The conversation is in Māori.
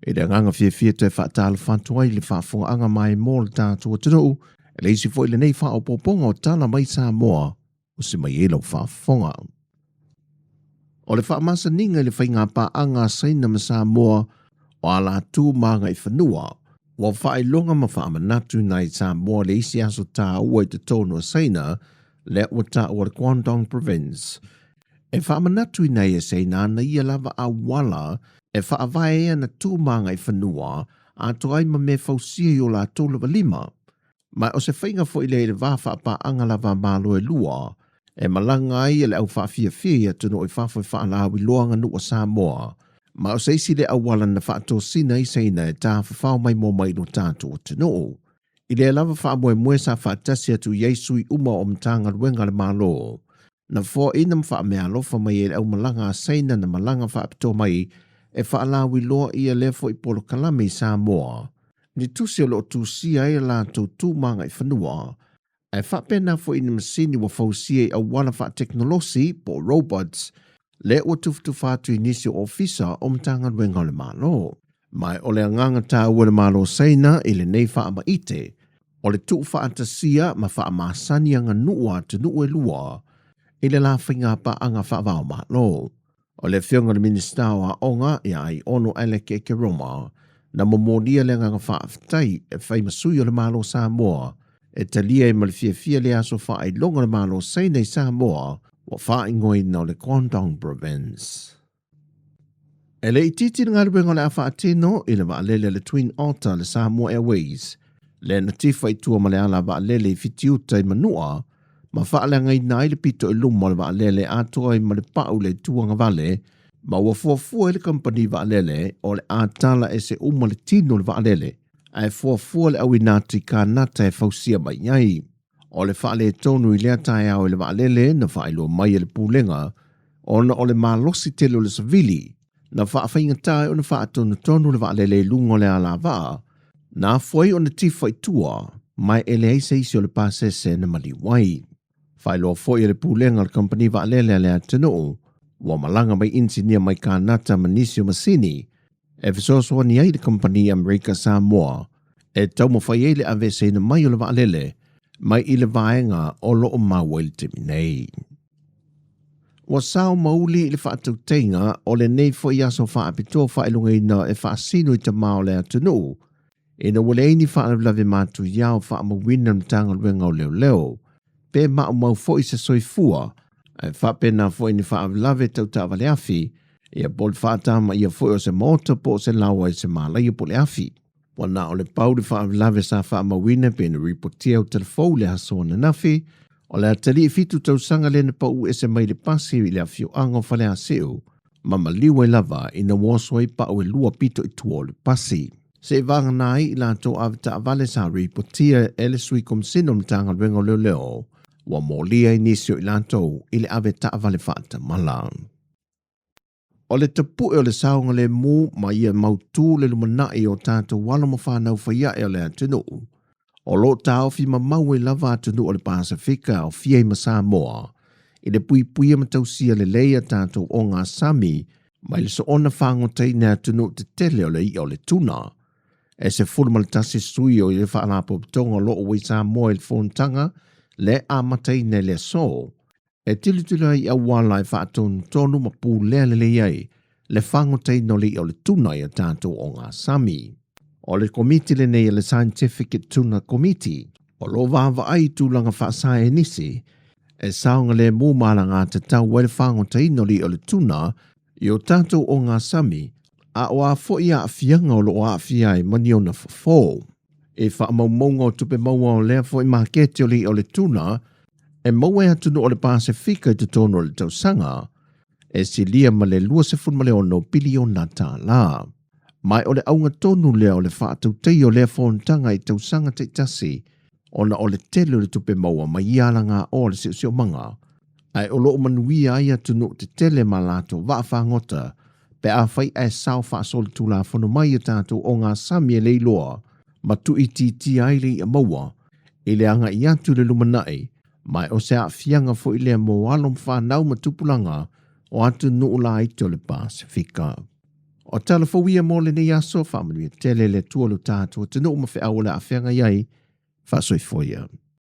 E le nganga fia te whaatala whantua i le whaafunga anga mai mō le tātua tunu, e le isi fo i le nei wha o poponga o tala mai Sāmoa, o se mai elo whaafunga. O le whaamasa ninga le whainga pa anga saina ma Sāmoa, o ala tū manga i whanua, wa whailonga ma whaamanatu nei Sāmoa le isi aso tā ua i te tōnu a saina, le o tā ua le Guangdong Province. E whaamanatu i nei e saina na ia lava a wala, e whaavae na tūmanga i whanua, a toai ma me fausia i o la tōlewa lima. Mai o se whainga fo i le wāwha pa anga lava mālo e lua, e malanga ai e le au whaafia fia tunu i whawhai whaalawi loanga nua Sāmoa. Mai o se isi le awala na whaato sina i seina e tā whawhau mai mō mai no tātou tunu. I le lava whaamoe mue sa whaatasi atu Yesu i uma o mtanga ruenga le mālo. Na fo ina mwha mea lofa mai e au malanga a seina na malanga whaapito mai e whaalawi loa ia lefo i polo kalame i Sāmoa. Ni tusi o lo tusia e la tū manga i whanua. E whapena fo ina masini wa fausia i awana wha teknolosi po robots le ua tuftu whātu inisi ofisa o mtanga ruenga le mālo. Mai o le anganga tā ua le mālo seina i le nei wha ama ite. O le tuu whaatasia ma wha amasani anga nua te nua e lua. I le la whinga pa anga whaavao mālo. O le whionga le minister wa onga ia ai ono eleke ke Roma. Na momonia le nganga whaaftai e whaimasui o le mālo Sāmoa. E talia e malifia le aso wha ai longa le mālo seina i Sāmoa wa wha ingoi na le Guangdong Province. E le ititi ngā ruenga le awha atino i le waalele le Twin Otter le Sāmoa Airways. Le na tifa i tua ma le ala waalele i fitiuta i manua, ma whaale ngai nai le pito i lumo le waalele atua i ma le pau le tuanga vale, ma ua fuafua i le company waalele o le Tala e se uma le tino le waalele, ai fuafua le awinati ka nata e fausia mai nhai. O le whaale tonu i lea tae au i le waalele na whaelo mai e le pūlenga, ona o le malosi telo le savili, na whaafeinga tae o na whaatonu tonu le waalele lungo le ala waa, na foi o na tifa i tua, mai ele eise isi o le pasese na maliwai. Whaeloa foi e le pūlenga le company waalele le atanu, wa malanga mai insinia mai ka nata manisio masini, e fisosoa ni ai le company Amerika Sāmoa, e tau mo whai ele avese na mai o le waalele, mai i le vaenga o loo maua i le timinei. Wa sao mauli i le whaatautenga o le nei foi aso whaapitoa whaelunga ina e whaasino i te mao le atanu, e na wale ini whaalawe mātu iau whaamawina mtanga ruenga o leo leo, pe mao mau foi se soifua, e whapena foi ni whaalawe tau tāwale afi, e a bol whaatama ia foi o se mota po se lawa e se mālai po le afi. Wana o le pau le whaalawe sa whaamawina pe na ripotia o telefou le hasoa na nafi, o le atali i fitu tau sanga le na pau e se mai le pasi i le afio ango whale aseo, ma maliwa i lava i na waswa i pau e lua pito i tua o le pasi. Se vanga nai i lato avita avale sa ripotia e le sui kom sino mtanga ruenga leo leo, wa molia inisio i lato i le avita avale whaata malang. O le tapu e o le saonga le mu ma ia mautu le lumanai o tātou wala mo whanau whaia e o le atunu. O lo tau fi ma mau e lava atunu o le Pasifika o fiei ma Sāmoa. I le pui pui ma tausia le leia tātou o ngā Sami ma le so ona whangotei ne atunu te tele o le i o le tuna. E se fulma le tasi sui o i le whaalapo pitonga lo o i Sāmoa i le whontanga le amatei ne le so. E tilitula i awala e whaatonu tonu ma pū lea le iai, le whangotei no li o le tuna i a tātou o ngā Sami. O le komiti le nei le Scientific Tuna Committee, o lo vāwa ai tūlanga whaasae nisi, e saonga le mūmala ngā te tau e le whangotei no li o le tuna i o tātou o ngā Sami, a o a fo i a fianga o lo a fiai mani o na fafo. E whaamaumonga o tupe maua o lea fo i makete o li o le tuna, e maua e atunu o le Pasifika i te tono o le tausanga, e si lia ma le lua se fun ma le ono biliona Tala. Mai o le aunga tonu lea o le whaatau tei o lea whontanga i tausanga te tasi, ona o le tele o le tupe maua ma ialanga o le sio manga. Ai o loo manuia ai atunu te tele ma lato wa whangota, pe a whai e sao whaasol tula whanu mai a tātou o ngā Sami e leiloa, ma tu i titi ai le i a maua, i le anga i atu le lumanai, mai o se a fianga fo i lea mo alom whanau ma tupulanga o atu nuu la ito le Pasifika. O talafauia mo le nei aso whamanuia tele le tualu tātua tino uma whi awala a whenga iai wha soifoia.